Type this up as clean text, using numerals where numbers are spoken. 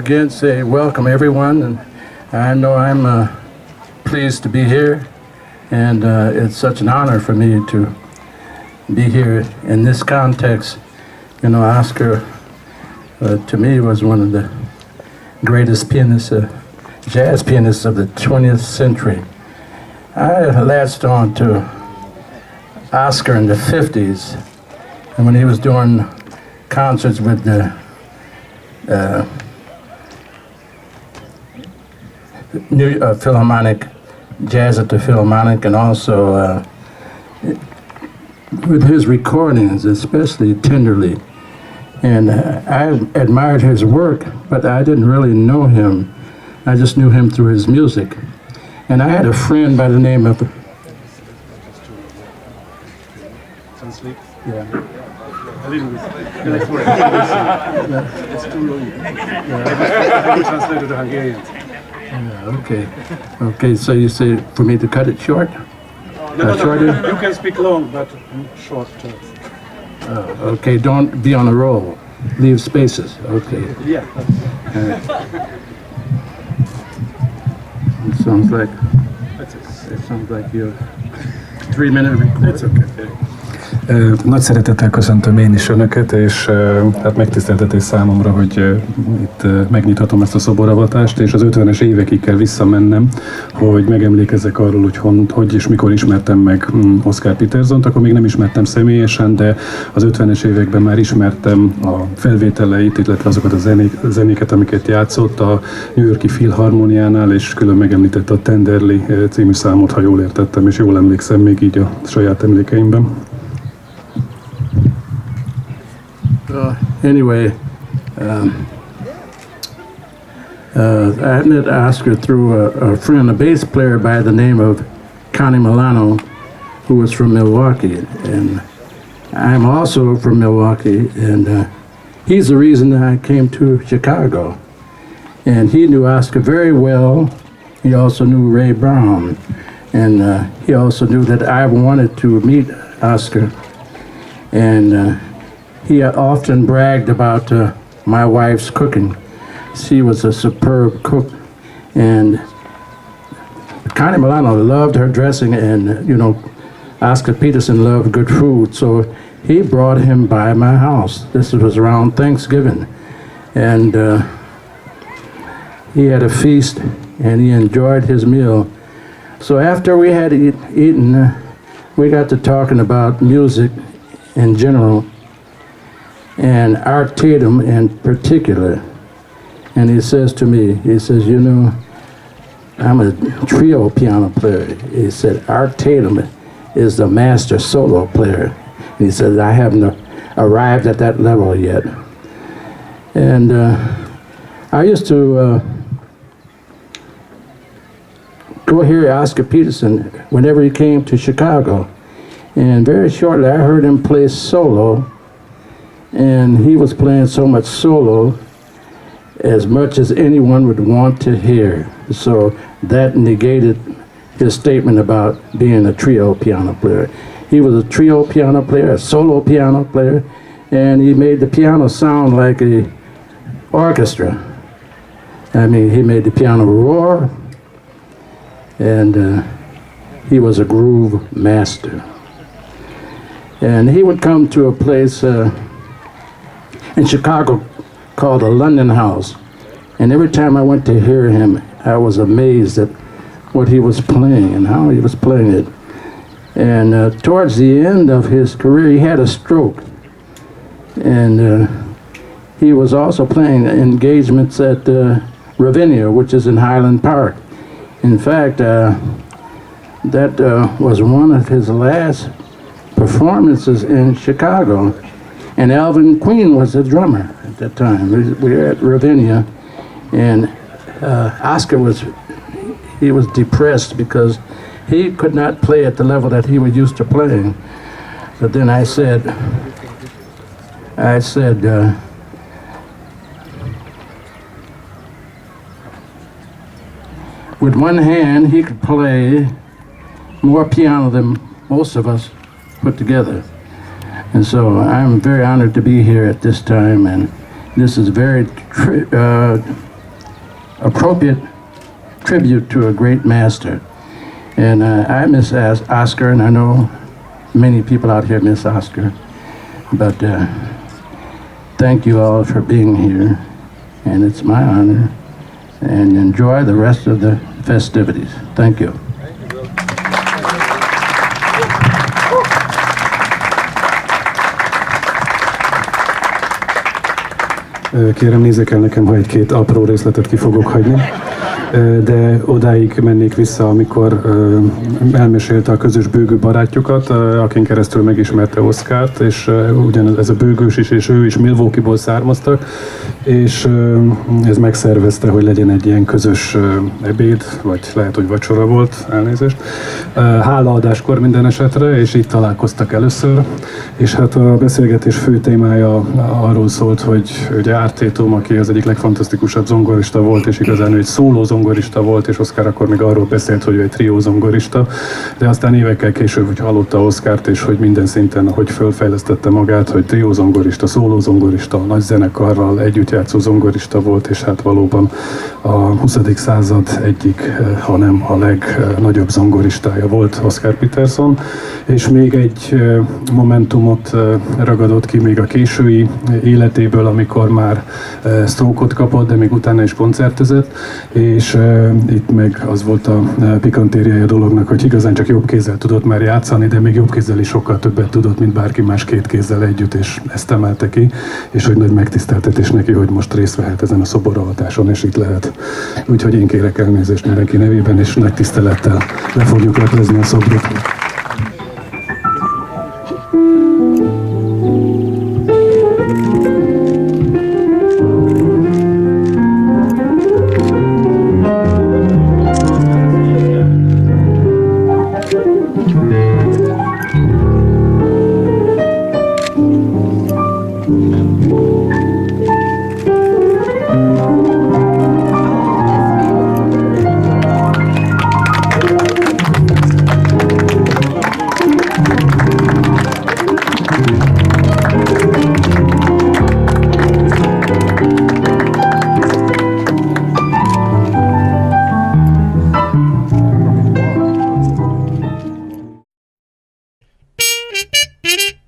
again say welcome everyone, and I know I'm pleased to be here, and it's such an honor for me to be here in this context. You know, Oscar to me was one of the greatest pianists, jazz pianists of the 20th century. I latched on to Oscar in the 50s, and when he was doing concerts with the New Philharmonic, Jazz at the Philharmonic, and also with his recordings, especially Tenderly. And I admired his work, but I didn't really know him. I just knew him through his music. And I had a friend by the name of... Yeah. A little bit. It's too long. I translated to Hungarian. Okay. Okay, so you say for me to cut it short? No, shorter? you can speak long, but short. Okay, don't be on a roll. Leave spaces. Okay. Yeah. It sounds like your 3-minute recording. It's okay. Nagy szeretettel köszöntöm én is Önöket, és hát megtiszteltetés számomra, hogy itt megnyithatom ezt a szoboravatást, és az 50-es évekig kell visszamennem, hogy megemlékezzek arról, hogy és mikor ismertem meg Oscar Petersont. Akkor még nem ismertem személyesen, de az 50-es években már ismertem a felvételeit, illetve azokat a zenéket, amiket játszott a New York-i Philharmoniánál, és külön megemlítette a Tenderly című számot, ha jól értettem, és jól emlékszem még így a saját emlékeimben. Anyway, I met Oscar through a friend, a bass player by the name of Connie Milano, who was from Milwaukee. And I'm also from Milwaukee, and he's the reason I came to Chicago. And he knew Oscar very well. He also knew Ray Brown. And he also knew that I wanted to meet Oscar. And he often bragged about my wife's cooking. She was a superb cook, and Connie Milano loved her dressing, and you know, Oscar Peterson loved good food, so he brought him by my house. This was around Thanksgiving, and he had a feast, and he enjoyed his meal. So after we had eaten, we got to talking about music in general, and Art Tatum in particular. And he says to me, he says, you know, I'm a trio piano player. He said, Art Tatum is the master solo player. And he said, I haven't arrived at that level yet. And I used to go hear Oscar Peterson whenever he came to Chicago. And very shortly I heard him play solo. And he was playing so much solo as much as anyone would want to hear. So that negated his statement about being a trio piano player. He was a trio piano player, a solo piano player, and he made the piano sound like a orchestra. I mean, he made the piano roar, and he was a groove master. And he would come to a place in Chicago called the London House. And every time I went to hear him, I was amazed at what he was playing and how he was playing it. And towards the end of his career, he had a stroke. And he was also playing engagements at Ravinia, which is in Highland Park. In fact, that was one of his last performances in Chicago. And Alvin Queen was the drummer at that time. We were at Ravinia, and Oscar was depressed because he could not play at the level that he was used to playing. But then I said, with one hand he could play more piano than most of us put together. And so I'm very honored to be here at this time, and this is very appropriate tribute to a great master. And I miss Oscar, and I know many people out here miss Oscar. But thank you all for being here, and it's my honor. And enjoy the rest of the festivities. Thank you. Kérem, nézzék el nekem, ha egy-két apró részletet ki fogok hagyni. De odáig mennék vissza, amikor elmesélte a közös bőgő barátjukat, akin keresztül megismerte Oszkárt, és ugyanez ez a bőgős is, és ő is Milwaukee-ból származtak, és ez megszervezte, hogy legyen egy ilyen közös ebéd, vagy lehet, hogy vacsora volt, elnézést. Hálaadáskor minden esetre, és így találkoztak először, és hát a beszélgetés fő témája arról szólt, hogy ugye Ártétum, aki az egyik legfantasztikusabb zongorista volt, és igazán ő egy szóló zongorista volt, és Oszkár akkor még arról beszélt, hogy ő egy trió zongorista, de aztán évekkel később hogy hallotta Oszkárt, és hogy minden szinten, hogy fölfejlesztette magát, hogy trió zongorista, szóló zongorista, nagy zenekarral együtt játszó zongorista volt, és hát valóban a 20. század egyik, ha nem a legnagyobb zongoristája volt Oscar Peterson, és még egy momentumot ragadott ki még a késői életéből, amikor már stroke-ot kapott, de még utána is koncertezett, és itt meg az volt a pikantériája a dolognak, hogy igazán csak jobb kézzel tudott már játszani, de még jobb kézzel is sokkal többet tudott, mint bárki más két kézzel együtt, és ezt emelte ki, és hogy nagy megtiszteltetés neki, hogy most részt vehet ezen a szoboravatáson, és itt lehet. Úgyhogy én kérek elnézést mindenki nevében, és nagy tisztelettel le fogjuk leplezni a szobrot. Beep, beep, beep.